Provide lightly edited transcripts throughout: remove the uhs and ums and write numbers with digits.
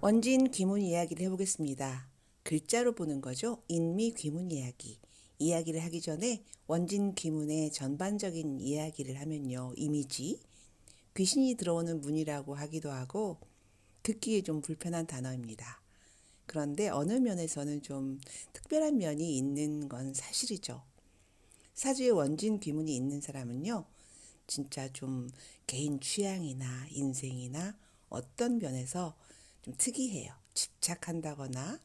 원진 귀문 이야기를 해보겠습니다. 글자로 보는 거죠. 인미 귀문 이야기. 이야기를 하기 전에 원진 귀문의 전반적인 이야기를 하면요. 이미지, 귀신이 들어오는 문이라고 하기도 하고 듣기에 좀 불편한 단어입니다. 그런데 어느 면에서는 좀 특별한 면이 있는 건 사실이죠. 사주에 원진 귀문이 있는 사람은요. 진짜 좀 개인 취향이나 인생이나 어떤 면에서 좀 특이해요. 집착한다거나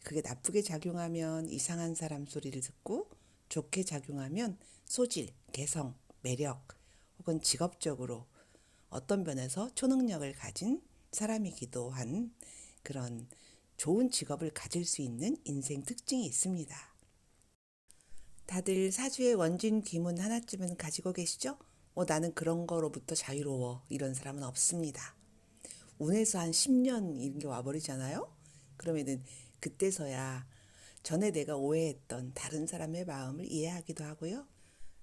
그게 나쁘게 작용하면 이상한 사람 소리를 듣고 좋게 작용하면 소질, 개성, 매력 혹은 직업적으로 어떤 면에서 초능력을 가진 사람이기도 한 그런 좋은 직업을 가질 수 있는 인생 특징이 있습니다. 다들 사주의 원진 귀문 하나쯤은 가지고 계시죠? 나는 그런 거로부터 자유로워. 이런 사람은 없습니다. 운에서 한 10년 이런 게 와버리잖아요? 그러면은 그때서야 전에 내가 오해했던 다른 사람의 마음을 이해하기도 하고요.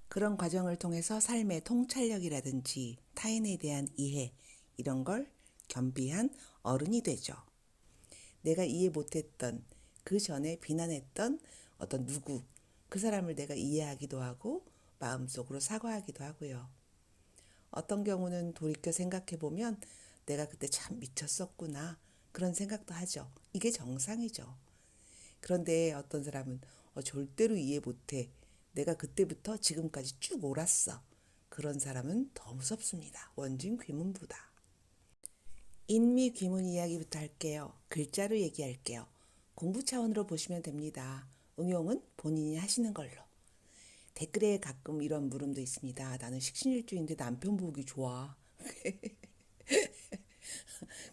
그런 과정을 통해서 삶의 통찰력이라든지 타인에 대한 이해, 이런 걸 겸비한 어른이 되죠. 내가 이해 못했던 그 전에 비난했던 어떤 누구, 그 사람을 내가 이해하기도 하고 마음속으로 사과하기도 하고요. 어떤 경우는 돌이켜 생각해보면 내가 그때 참 미쳤었구나 그런 생각도 하죠. 이게 정상이죠. 그런데 어떤 사람은 절대로 이해 못해. 내가 그때부터 지금까지 쭉 옳았어. 그런 사람은 더 무섭습니다. 원진 귀문보다. 인미 귀문 이야기부터 할게요. 글자로 얘기할게요. 공부 차원으로 보시면 됩니다. 응용은 본인이 하시는 걸로. 댓글에 가끔 이런 물음도 있습니다. 나는 식신일주인데 남편 보기 좋아.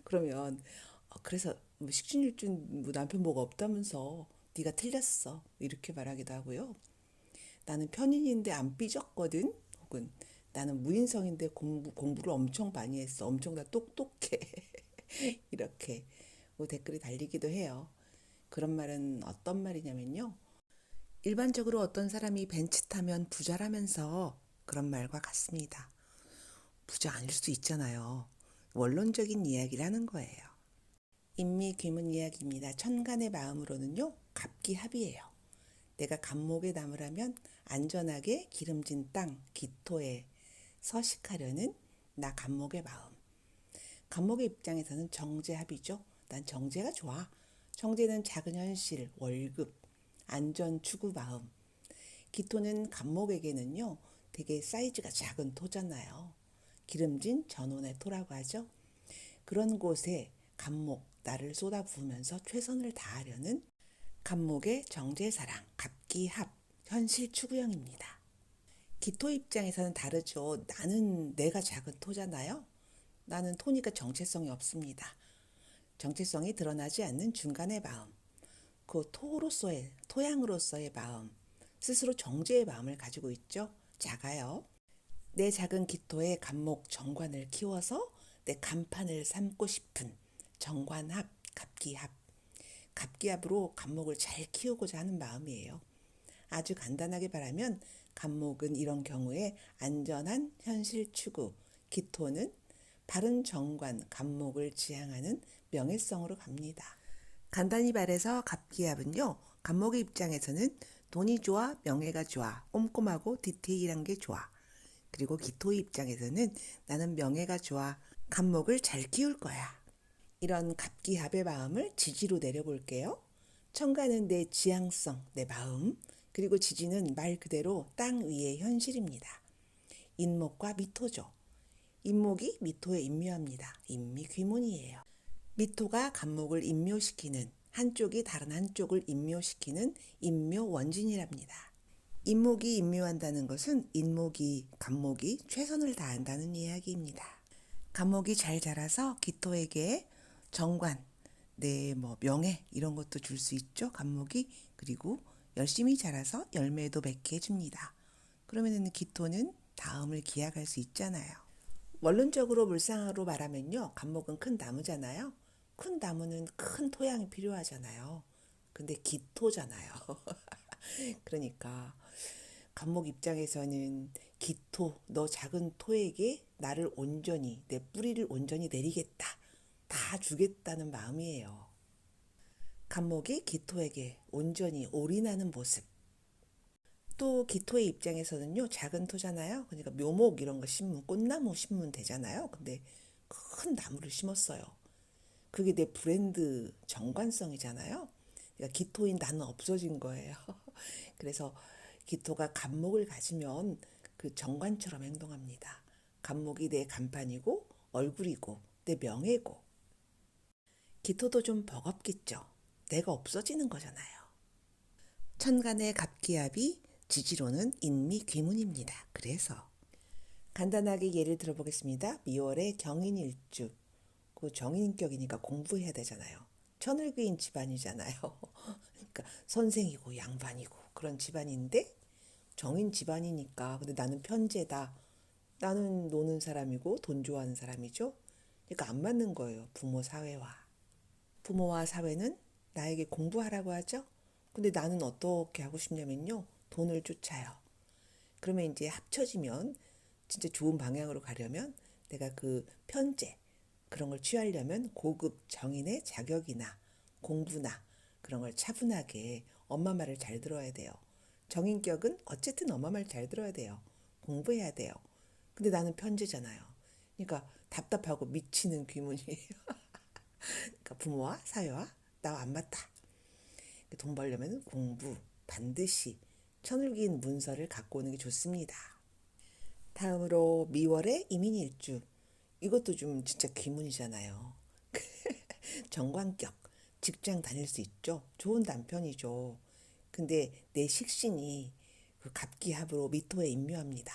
그러면 그래서 뭐 식신일주인 뭐 남편 보고 없다면서 네가 틀렸어. 이렇게 말하기도 하고요. 나는 편인인데 안 삐졌거든. 혹은 나는 무인성인데 공부를 엄청 많이 했어. 엄청 다 똑똑해. 이렇게 뭐 댓글이 달리기도 해요. 그런 말은 어떤 말이냐면요. 일반적으로 어떤 사람이 벤츠 타면 부자라면서 그런 말과 같습니다. 부자 아닐 수 있잖아요. 원론적인 이야기를 하는 거예요. 인미귀문 이야기입니다. 천간의 마음으로는요. 갑기합이에요. 내가 갑목에 남을 하면 안전하게 기름진 땅, 기토에 서식하려는 나 갑목의 마음. 갑목의 입장에서는 정제합이죠. 난 정제가 좋아. 정제는 작은 현실, 월급, 안전 추구 마음. 기토는 갑목에게는요. 되게 사이즈가 작은 토잖아요. 기름진 전원의 토라고 하죠. 그런 곳에 갑목, 나를 쏟아부으면서 최선을 다하려는 갑목의 정제사랑, 갑기합, 현실 추구형입니다. 기토 입장에서는 다르죠. 나는 내가 작은 토잖아요. 나는 토니까 정체성이 없습니다. 정체성이 드러나지 않는 중간의 마음, 그 토로서의, 토양으로서의 마음, 스스로 정제의 마음을 가지고 있죠. 작아요. 내 작은 기토에 갑목 정관을 키워서 내 간판을 삼고 싶은 정관합, 갑기합. 갑기합으로 갑목을 잘 키우고자 하는 마음이에요. 아주 간단하게 말하면 갑목은 이런 경우에 안전한 현실 추구, 기토는 바른 정관, 갑목을 지향하는 명예성으로 갑니다. 간단히 말해서 갑기합은요. 갑목의 입장에서는 돈이 좋아, 명예가 좋아, 꼼꼼하고 디테일한 게 좋아. 그리고 기토의 입장에서는 나는 명예가 좋아, 갑목을 잘 키울 거야. 이런 갑기합의 마음을 지지로 내려볼게요. 천간은 내 지향성, 내 마음, 그리고 지지는 말 그대로 땅 위의 현실입니다. 인목과 미토죠. 인목이 미토에 인묘합니다. 인미귀문이에요. 미토가 갑목을 인묘시키는, 한쪽이 다른 한쪽을 인묘시키는 인묘원진이랍니다. 인목이 인묘한다는 것은 인목이, 갑목이 최선을 다한다는 이야기입니다. 갑목이 잘 자라서 기토에게 정관, 내 명예 이런 것도 줄 수 있죠. 갑목이. 그리고 열심히 자라서 열매도 맺게 해줍니다. 그러면은 기토는 다음을 기약할 수 있잖아요. 원론적으로 물상으로 말하면요. 갑목은 큰 나무잖아요. 큰 나무는 큰 토양이 필요하잖아요. 근데 기토잖아요. 그러니까 갑목 입장에서는 기토, 너 작은 토에게 나를 온전히, 내 뿌리를 온전히 내리겠다. 다 주겠다는 마음이에요. 간목이 기토에게 온전히 올인하는 모습. 또 기토의 입장에서는요, 작은 토잖아요. 그러니까 묘목 이런 거 심으면, 꽃나무 심으면 되잖아요. 근데 큰 나무를 심었어요. 그게 내 브랜드 정관성이잖아요. 그러니까 기토인 나는 없어진 거예요. 그래서 기토가 간목을 가지면 그 정관처럼 행동합니다. 간목이 내 간판이고 얼굴이고 내 명예고. 기토도 좀 버겁겠죠. 내가 없어지는 거잖아요. 천간의 갑기압이 지지로는 인미귀문입니다. 그래서 간단하게 예를 들어보겠습니다. 미월의 경인일주. 그 정인격이니까 공부해야 되잖아요. 천을귀인 집안이잖아요. 그러니까 선생이고 양반이고 그런 집안인데 정인 집안이니까 근데 나는 편재다. 나는 노는 사람이고 돈 좋아하는 사람이죠. 그러니까 안 맞는 거예요. 부모 사회와. 부모와 사회는 나에게 공부하라고 하죠. 근데 나는 어떻게 하고 싶냐면요. 돈을 쫓아요. 그러면 이제 합쳐지면 진짜 좋은 방향으로 가려면 내가 그 편재 그런 걸 취하려면 고급 정인의 자격이나 공부나 그런 걸 차분하게 엄마 말을 잘 들어야 돼요. 정인격은 어쨌든 엄마 말 잘 들어야 돼요. 공부해야 돼요. 근데 나는 편재잖아요. 그러니까 답답하고 미치는 귀문이에요. 그러니까 부모와 사회와 나와 안 맞다. 돈 벌려면 공부 반드시 천을기인 문서를 갖고 오는 게 좋습니다. 다음으로 미월의 이민일주. 이것도 좀 진짜 귀문이잖아요. 정관격. 직장 다닐 수 있죠. 좋은 남편이죠. 근데 내 식신이 그 갑기합으로 미토에 임묘합니다.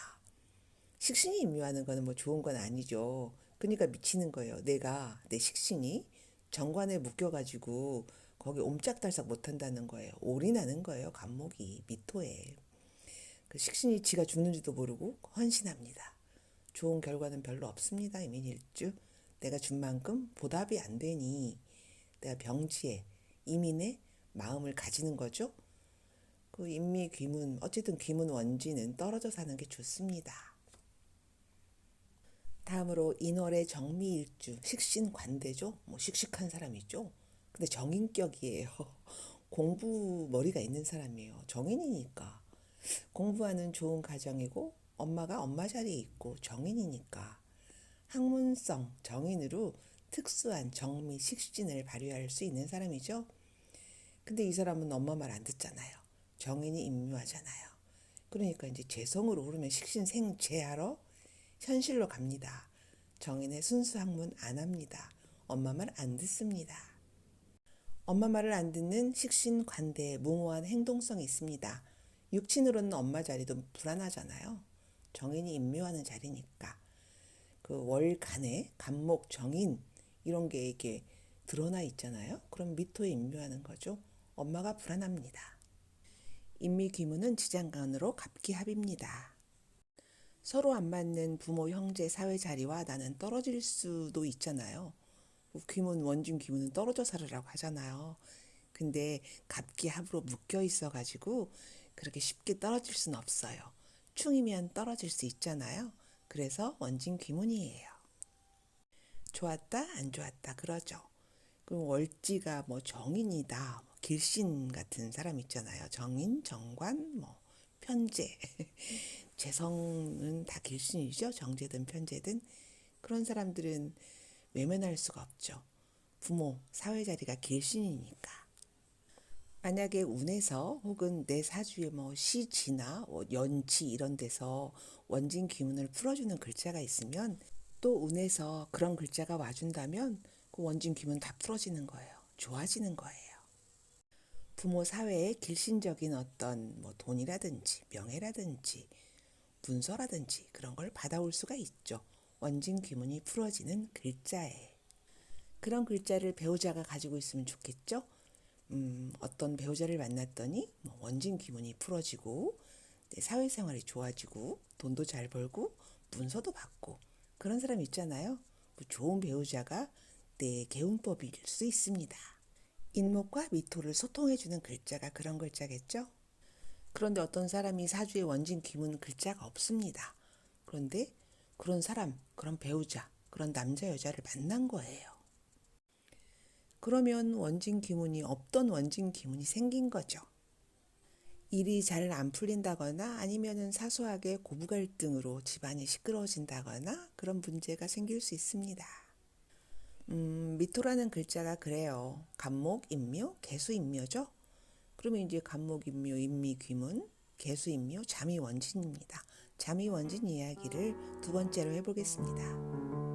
식신이 임묘하는 거는 뭐 좋은 건 아니죠. 그러니까 미치는 거예요. 내가 내 식신이 정관에 묶여가지고 거기 옴짝달싹 못한다는 거예요. 올인하는 거예요. 간목이 미토에. 그 식신이 지가 죽는지도 모르고 헌신합니다. 좋은 결과는 별로 없습니다. 이민일주. 내가 준 만큼 보답이 안 되니 내가 병지에 이민의 마음을 가지는 거죠. 그 인미귀문 어쨌든 귀문 원지는 떨어져 사는 게 좋습니다. 다음으로 인월의 정미일주 식신관대죠. 뭐 씩씩한 사람이죠. 근데 정인격이에요. 공부 머리가 있는 사람이에요. 정인이니까 공부하는 좋은 가정이고 엄마가 엄마 자리에 있고 정인이니까 학문성 정인으로 특수한 정미 식신을 발휘할 수 있는 사람이죠. 근데 이 사람은 엄마 말 안 듣잖아요. 정인이 임묘하잖아요. 그러니까 이제 재성으로 흐르면 식신생재하러 현실로 갑니다. 정인의 순수 학문 안 합니다. 엄마 말 안 듣습니다. 엄마 말을 안 듣는 식신관대에 무모한 행동성이 있습니다. 육친으로는 엄마 자리도 불안하잖아요. 정인이 임묘하는 자리니까. 그 월간에 간목 정인 이런 게 이게 드러나 있잖아요. 그럼 미토에 임묘하는 거죠. 엄마가 불안합니다. 인미귀문은 지장간으로 갑기합입니다. 서로 안 맞는 부모, 형제, 사회 자리와 나는 떨어질 수도 있잖아요. 귀문, 원진 귀문은 떨어져 살으라고 하잖아요. 근데 갑기합으로 묶여 있어가지고 그렇게 쉽게 떨어질 수는 없어요. 충이면 떨어질 수 있잖아요. 그래서 원진 귀문이에요. 좋았다, 안 좋았다 그러죠. 그럼 월지가 뭐 정인이다, 뭐 길신 같은 사람 있잖아요. 정인, 정관, 뭐 편재. 재성은 다 길신이죠. 정제든 편제든. 그런 사람들은 외면할 수가 없죠. 부모, 사회 자리가 길신이니까. 만약에 운에서 혹은 내 사주에 뭐 시지나 연지 이런 데서 원진 기운을 풀어주는 글자가 있으면 또 운에서 그런 글자가 와준다면 그 원진 기운 다 풀어지는 거예요. 좋아지는 거예요. 부모 사회에 길신적인 어떤 뭐 돈이라든지 명예라든지 문서라든지 그런 걸 받아올 수가 있죠. 원진 귀문이 풀어지는 글자에. 그런 글자를 배우자가 가지고 있으면 좋겠죠. 어떤 배우자를 만났더니 뭐 원진 귀문이 풀어지고 내 사회생활이 좋아지고 돈도 잘 벌고 문서도 받고 그런 사람 있잖아요. 그 좋은 배우자가 내 개운법일 수 있습니다. 인목과 미토를 소통해주는 글자가 그런 글자겠죠. 그런데 어떤 사람이 사주에 원진 귀문 글자가 없습니다. 그런데 그런 사람, 그런 배우자, 그런 남자 여자를 만난 거예요. 그러면 원진 기문이 없던 원진 기문이 생긴 거죠. 일이 잘 안 풀린다거나 아니면은 사소하게 고부 갈등으로 집안이 시끄러워진다거나 그런 문제가 생길 수 있습니다. 미토라는 글자가 그래요. 간목, 인묘, 개수, 인묘죠. 그러면 이제 간목, 인묘, 인미, 귀문, 개수, 인묘, 자미, 원진입니다. 자미, 원진 이야기를 두 번째로 해보겠습니다.